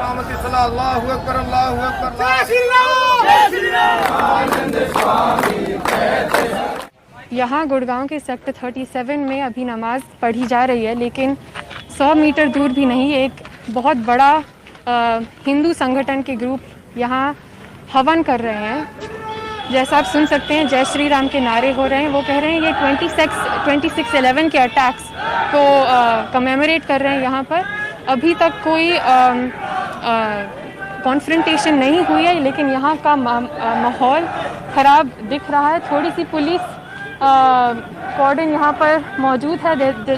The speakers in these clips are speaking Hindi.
अल्लाहू अकबर अल्लाहू अकबर। जय श्री राम जय श्री राम। यहाँ गुड़गांव के सेक्टर 37 में अभी नमाज पढ़ी जा रही है, लेकिन 100 मीटर दूर भी नहीं एक बहुत बड़ा हिंदू संगठन के ग्रुप यहाँ हवन कर रहे हैं। जैसा आप सुन सकते हैं, जय श्री राम के नारे हो रहे हैं। वो कह रहे हैं ये 26/11 के अटैक्स को कमेमोरेट कर रहे हैं। यहाँ पर अभी तक कोई कॉन्फ्रंटेशन नहीं हुई है, लेकिन यहाँ का माहौल ख़राब दिख रहा है। थोड़ी सी पुलिस कॉर्डन यहाँ पर मौजूद है,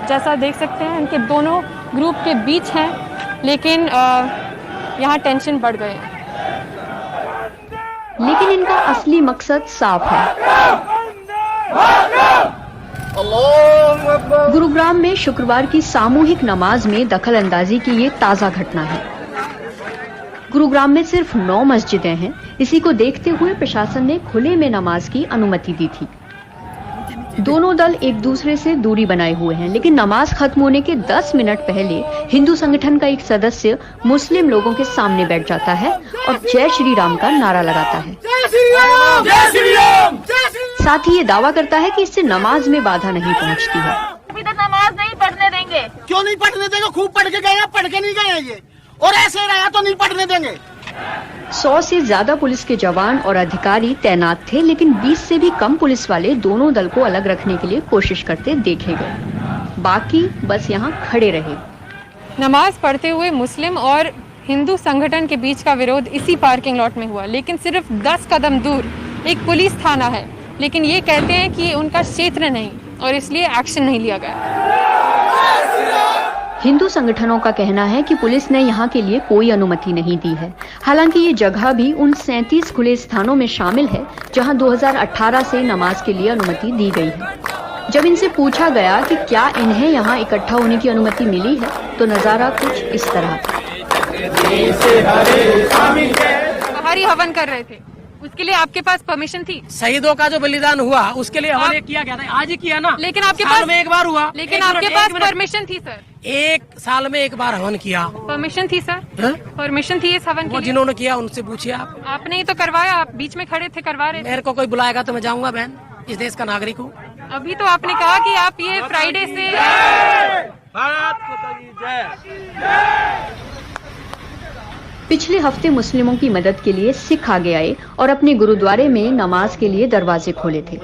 जैसा देख सकते हैं। इनके दोनों ग्रुप के बीच हैं, लेकिन यहाँ टेंशन बढ़ गए हैं। लेकिन इनका असली मकसद साफ है। गुरुग्राम में शुक्रवार की सामूहिक नमाज में दखल अंदाजी की ये ताज़ा घटना है। गुरुग्राम में सिर्फ 9 मस्जिदें हैं। इसी को देखते हुए प्रशासन ने खुले में नमाज की अनुमति दी थी। दोनों दल एक दूसरे से दूरी बनाए हुए हैं, लेकिन नमाज खत्म होने के 10 मिनट पहले हिंदू संगठन का एक सदस्य मुस्लिम लोगों के सामने बैठ जाता है और जय श्री राम का नारा लगाता है। जय श्री राम जय श्री राम। साथ ही ये दावा करता है कि इससे नमाज में बाधा नहीं पहुंचती है। अभी तक नमाज नहीं पढ़ने देंगे। क्यों नहीं पढ़ने देंगे? खूब पढ़ के गए, पढ़ के नहीं गए ये, और ऐसे रहा तो नहीं पढ़ने देंगे। 100 से ज्यादा पुलिस के जवान और अधिकारी तैनात थे, लेकिन 20 से भी कम पुलिस वाले दोनों दल को अलग रखने के लिए कोशिश करते देखे गए। बाकी बस यहाँ खड़े रहे। नमाज पढ़ते हुए मुस्लिम और हिंदू संगठन के बीच का विरोध इसी पार्किंग लॉट में हुआ, लेकिन सिर्फ 10 कदम दूर एक पुलिस थाना है, लेकिन ये कहते हैं कि उनका क्षेत्र नहीं और इसलिए एक्शन नहीं लिया गया। हिंदू संगठनों का कहना है कि पुलिस ने यहाँ के लिए कोई अनुमति नहीं दी है। हालांकि ये जगह भी उन 37 खुले स्थानों में शामिल है जहाँ 2018 से नमाज के लिए अनुमति दी गई है। जब इनसे पूछा गया कि क्या इन्हें यहाँ इकट्ठा होने की अनुमति मिली है, तो नजारा कुछ इस तरह था। बाहरी हवन कर रहे थे, उसके लिए आपके पास परमिशन थी? शहीदों का जो बलिदान हुआ उसके लिए हवन किया गया था, आज ही किया ना। लेकिन आपके पास में एक बार हुआ। लेकिन आपके पास परमिशन थी सर? 1 साल में एक बार हवन किया। परमिशन थी सर? परमिशन थी इस हवन वो की? जिन्होंने किया उनसे पूछिए आप। आपने ही तो करवाया, आप बीच में खड़े थे, करवा रहे थे। मेरे को कोई बुलाएगा तो मैं जाऊंगा बहन, इस देश का नागरिक हूँ। अभी तो आपने कहा कि आप ये फ्राइडे से पिछले हफ्ते मुस्लिमों की मदद के लिए सिख आगे आए और अपने गुरुद्वारे में नमाज के लिए दरवाजे खोले थे।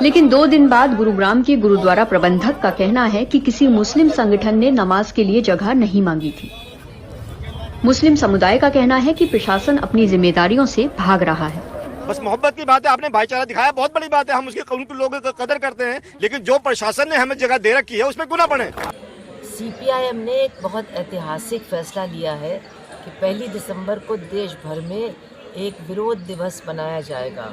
लेकिन 2 दिन बाद गुरुग्राम के गुरुद्वारा प्रबंधक का कहना है कि किसी मुस्लिम संगठन ने नमाज के लिए जगह नहीं मांगी थी। मुस्लिम समुदाय का कहना है कि प्रशासन अपनी जिम्मेदारियों से भाग रहा है। बस मोहब्बत की बात है, आपने भाईचारा दिखाया, बहुत बड़ी बात है। हम उसके उन लोगों की कदर करते हैं, लेकिन जो प्रशासन ने हमें जगह दे रखी है उसमें गुना बने। सीपीआईएम ने एक बहुत ऐतिहासिक फैसला लिया है कि 1 दिसंबर को देश भर में एक विरोध दिवस मनाया जाएगा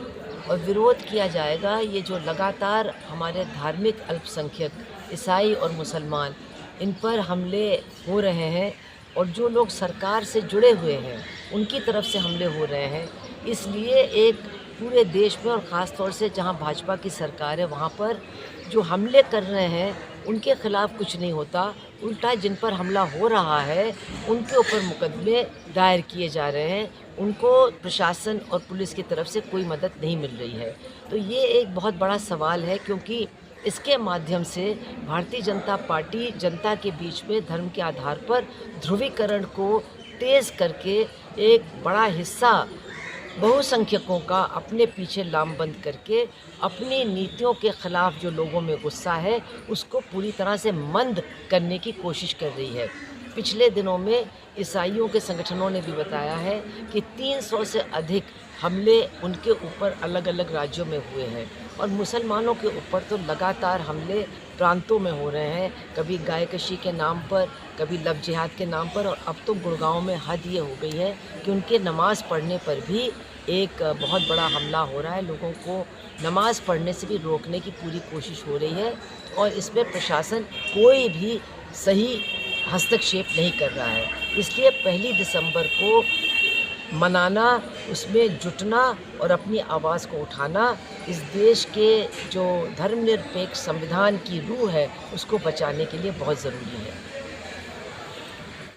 और विरोध किया जाएगा ये जो लगातार हमारे धार्मिक अल्पसंख्यक ईसाई और मुसलमान इन पर हमले हो रहे हैं और जो लोग सरकार से जुड़े हुए हैं उनकी तरफ से हमले हो रहे हैं। इसलिए एक पूरे देश में और ख़ास तौर से जहां भाजपा की सरकार है वहां पर जो हमले कर रहे हैं उनके खिलाफ कुछ नहीं होता, उल्टा जिन पर हमला हो रहा है उनके ऊपर मुकदमे दायर किए जा रहे हैं। उनको प्रशासन और पुलिस की तरफ से कोई मदद नहीं मिल रही है। तो ये एक बहुत बड़ा सवाल है, क्योंकि इसके माध्यम से भारतीय जनता पार्टी जनता के बीच में धर्म के आधार पर ध्रुवीकरण को तेज़ करके एक बड़ा हिस्सा बहुसंख्यकों का अपने पीछे लामबंद करके अपनी नीतियों के खिलाफ जो लोगों में गुस्सा है उसको पूरी तरह से मंद करने की कोशिश कर रही है। पिछले दिनों में ईसाइयों के संगठनों ने भी बताया है कि 300 से अधिक हमले उनके ऊपर अलग अलग राज्यों में हुए हैं और मुसलमानों के ऊपर तो लगातार हमले प्रांतों में हो रहे हैं, कभी गायकशी के नाम पर, कभी लव जिहाद के नाम पर, और अब तो गुड़गांव में हद ये हो गई है कि उनके नमाज़ पढ़ने पर भी एक बहुत बड़ा हमला हो रहा है। लोगों को नमाज़ पढ़ने से भी रोकने की पूरी कोशिश हो रही है और इसमें प्रशासन कोई भी सही हस्तक्षेप नहीं कर रहा है। इसलिए 1 दिसंबर को मनाना, उसमें जुटना और अपनी आवाज़ को उठाना इस देश के जो धर्मनिरपेक्ष संविधान की रूह है उसको बचाने के लिए बहुत ज़रूरी है।